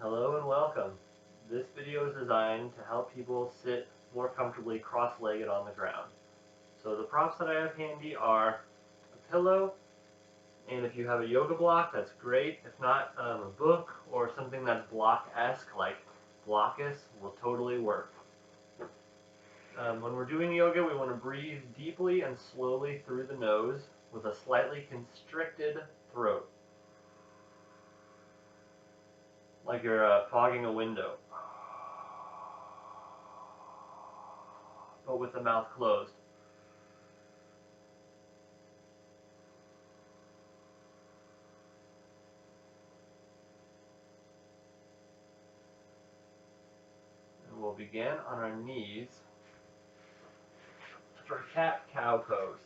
Hello and welcome. This video is designed to help people sit more comfortably cross-legged on the ground. So the props that I have handy are a pillow, and if you have a yoga block, that's great. If not, a book or something that's block-esque like Blockus will totally work. When we're doing yoga, we want to breathe deeply and slowly through the nose with a slightly constricted throat, like you're fogging a window, but with the mouth closed. And we'll begin on our knees for cat-cow pose.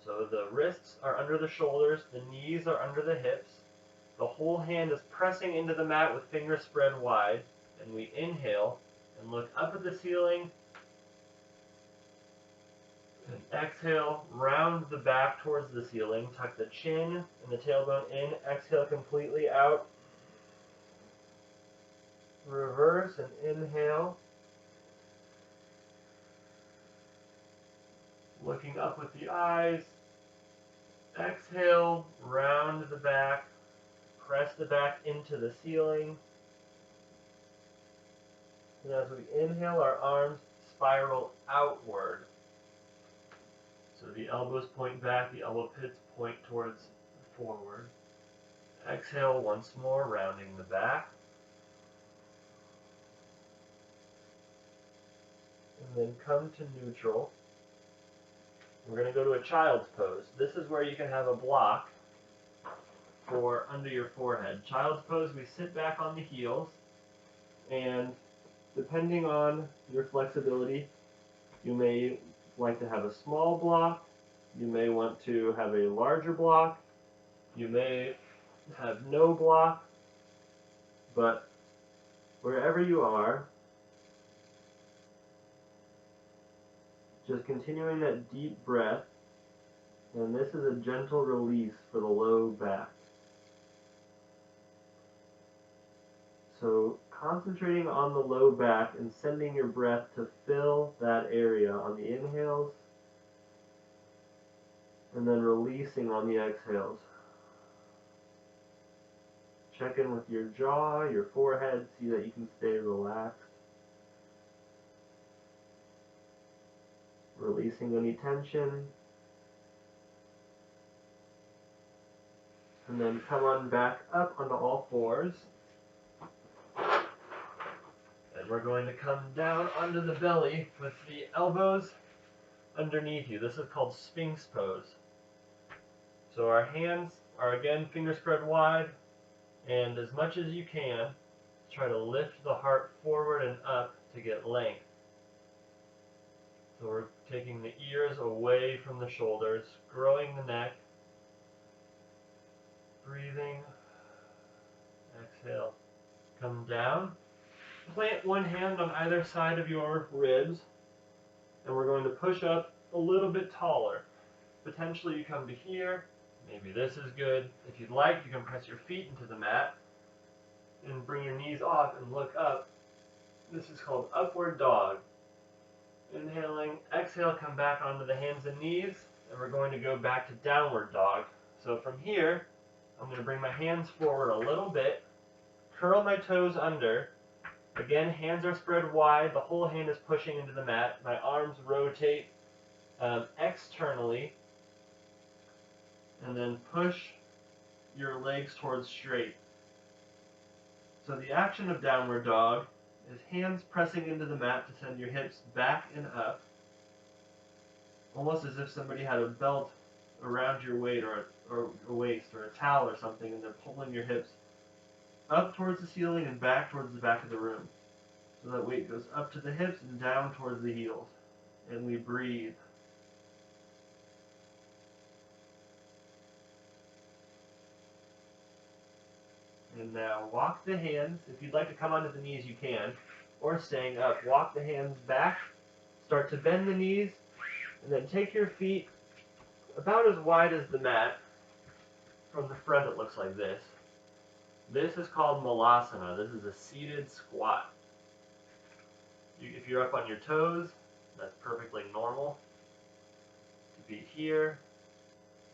So the wrists are under the shoulders, the knees are under the hips, the whole hand is pressing into the mat with fingers spread wide, and we inhale and look up at the ceiling, and exhale, round the back towards the ceiling, tuck the chin and the tailbone in, exhale completely out, reverse and inhale, looking up with the eyes, exhale, round the back, press the back into the ceiling, and as we inhale, our arms spiral outward. So the elbows point back, the elbow pits point towards forward. Exhale once more, rounding the back. And then come to neutral. We're going to go to a child's pose. This is where you can have a block for under your forehead. Child's pose, we sit back on the heels, and depending on your flexibility, you may like to have a small block, you may want to have a larger block, you may have no block, but wherever you are, just continuing that deep breath, and this is a gentle release for the low back. So concentrating on the low back and sending your breath to fill that area on the inhales, and then releasing on the exhales. Check in with your jaw, your forehead, see that you can stay relaxed. Releasing any tension. And then come on back up onto all fours. And we're going to come down onto the belly with the elbows underneath you. This is called Sphinx pose. So our hands are again fingers spread wide, and as much as you can, try to lift the heart forward and up to get length. So we're taking the ears away from the shoulders, growing the neck, breathing, exhale, come down, plant one hand on either side of your ribs, and we're going to push up a little bit taller. Potentially you come to here, maybe this is good. If you'd like, you can press your feet into the mat and bring your knees off and look up. This is called upward dog. Inhaling, exhale, come back onto the hands and knees, and we're going to go back to downward dog. So from here, I'm going to bring my hands forward a little bit, curl my toes under. Again, hands are spread wide, the whole hand is pushing into the mat. My arms rotate externally, and then push your legs towards straight. So the action of downward dog is hands pressing into the mat to send your hips back and up, almost as if somebody had a belt around your waist or a towel or something, and they're pulling your hips up towards the ceiling and back towards the back of the room. So that weight goes up to the hips and down towards the heels. And we breathe. And now walk the hands. If you'd like to come onto the knees, you can. Or staying up. Walk the hands back. Start to bend the knees. And then take your feet about as wide as the mat. From the front it looks like this. This is called Malasana. This is a seated squat. If you're up on your toes, that's perfectly normal. To be here,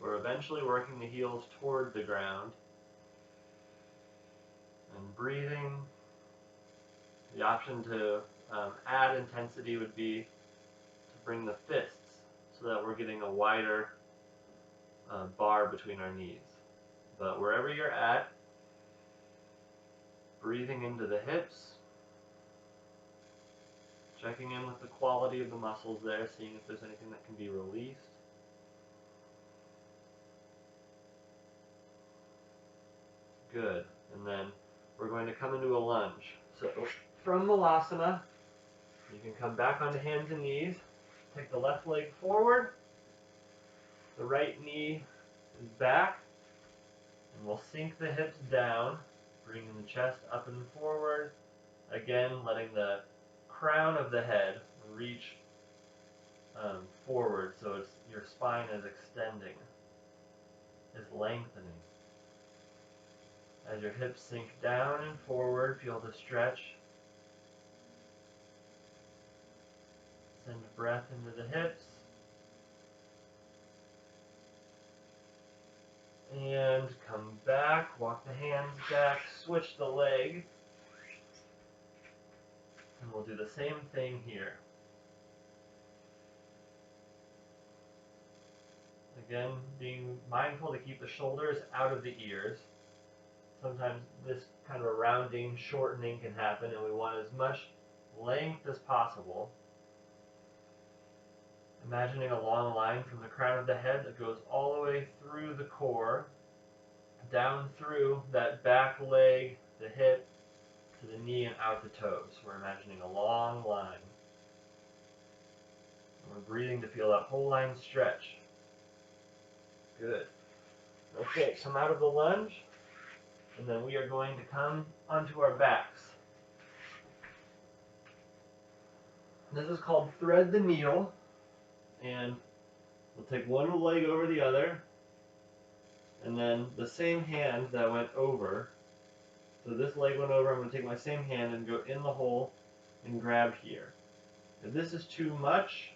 we're eventually working the heels toward the ground and breathing. The option to add intensity would be to bring the fists so that we're getting a wider bar between our knees. But wherever you're at, breathing into the hips, checking in with the quality of the muscles there, seeing if there's anything that can be released. Good. And then we're going to come into a lunge. So from Malasana, you can come back onto hands and knees. Take the left leg forward. The right knee is back. And we'll sink the hips down, bringing the chest up and forward. Again, letting the crown of the head reach forward so your spine is extending, is lengthening. As your hips sink down and forward, feel the stretch. Send breath into the hips. And come back, walk the hands back, switch the leg. And we'll do the same thing here. Again, being mindful to keep the shoulders out of the ears. Sometimes this kind of a rounding, shortening can happen, and we want as much length as possible. Imagining a long line from the crown of the head that goes all the way through the core, down through that back leg, the hip, to the knee and out the toes. We're imagining a long line. And we're breathing to feel that whole line stretch. Good. Okay, come out of the lunge, and then we are going to come onto our backs. This is called thread the needle, and we'll take one leg over the other, and then the same hand that went over. So this leg went over, I'm going to take my same hand and go in the hole and grab here. If this is too much,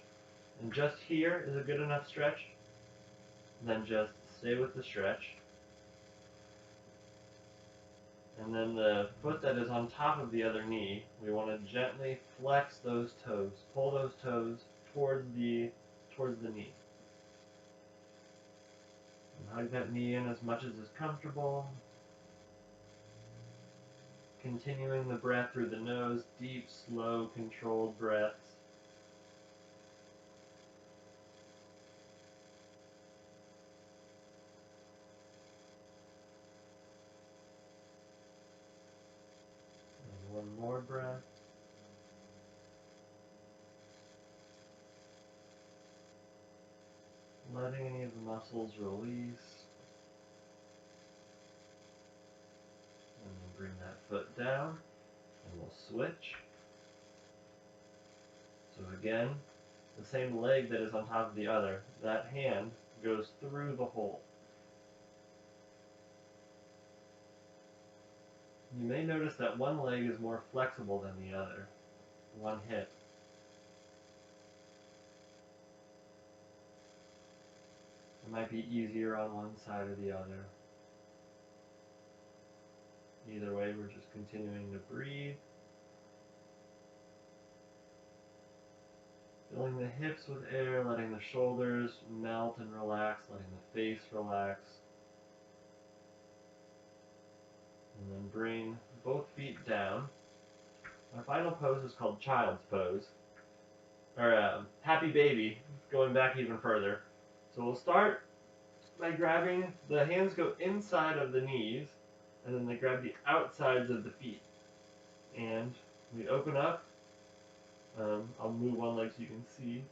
and just here is a good enough stretch, then just stay with the stretch. And then the foot that is on top of the other knee, we want to gently flex those toes, pull those toes towards the knee. And hug that knee in as much as is comfortable. Continuing the breath through the nose, deep, slow, controlled breaths. And one more breath. Letting any of the muscles release. And then bring that foot down, and we'll switch. So again, the same leg that is on top of the other, that hand goes through the hole. You may notice that one leg is more flexible than the other, one hip. It might be easier on one side or the other. Either way, we're just continuing to breathe. Filling the hips with air, letting the shoulders melt and relax, letting the face relax. And then bring both feet down. Our final pose is called Child's Pose, or Happy Baby, going back even further. So we'll start by grabbing, the hands go inside of the knees, and then they grab the outsides of the feet. And we open up. I'll move one leg so you can see,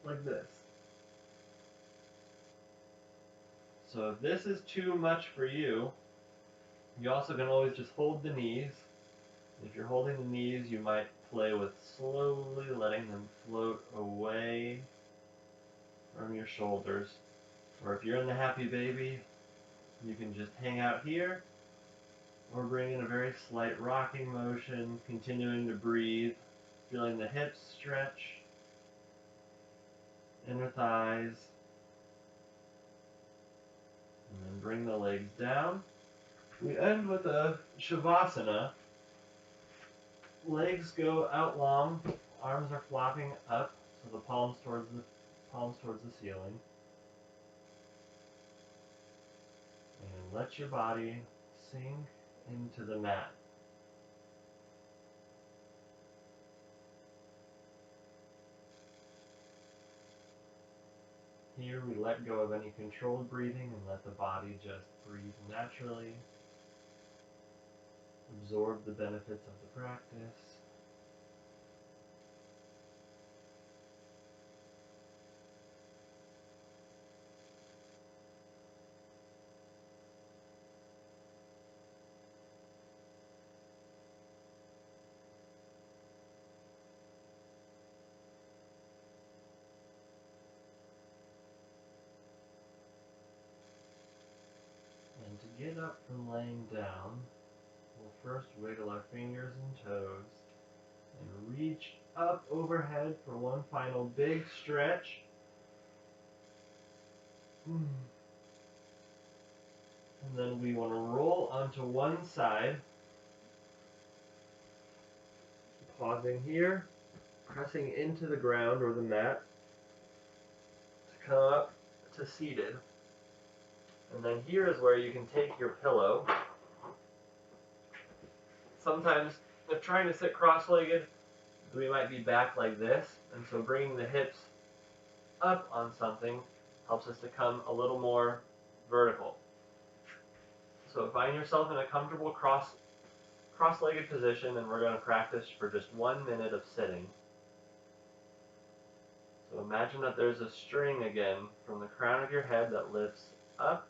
like this. So if this is too much for you, you also can always just hold the knees. If you're holding the knees, you might play with slowly letting them float away from your shoulders. Or if you're in the Happy Baby, you can just hang out here We're bringing a very slight rocking motion, continuing to breathe, feeling the hips stretch, inner thighs, and then bring the legs down. We end with a Shavasana. Legs go out long, arms are flopping up, so the palms towards the ceiling. And let your body sink into the mat. Here we let go of any controlled breathing and let the body just breathe naturally. Absorb the benefits of the practice. And to get up from laying down, we'll first wiggle our fingers and toes and reach up overhead for one final big stretch. And then we want to roll onto one side, pausing here, pressing into the ground or the mat to come up to seated. And then here is where you can take your pillow. Sometimes, if trying to sit cross-legged, we might be back like this, and so bringing the hips up on something helps us to come a little more vertical. So find yourself in a comfortable cross-legged position, and we're going to practice for just 1 minute of sitting. So imagine that there's a string again from the crown of your head that lifts up.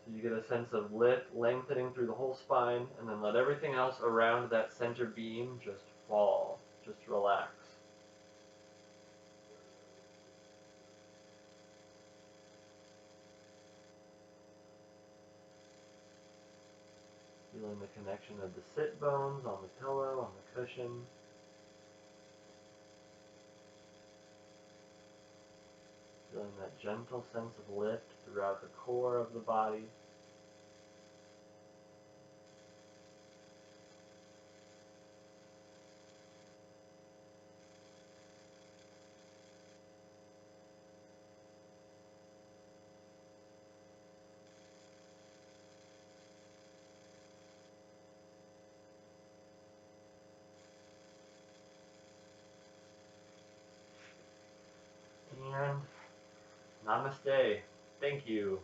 So you get a sense of lift, lengthening through the whole spine, and then let everything else around that center beam just fall. Just relax. Feeling the connection of the sit bones on the pillow, on the cushion. Feeling that gentle sense of lift throughout the core of the body. And namaste. Thank you.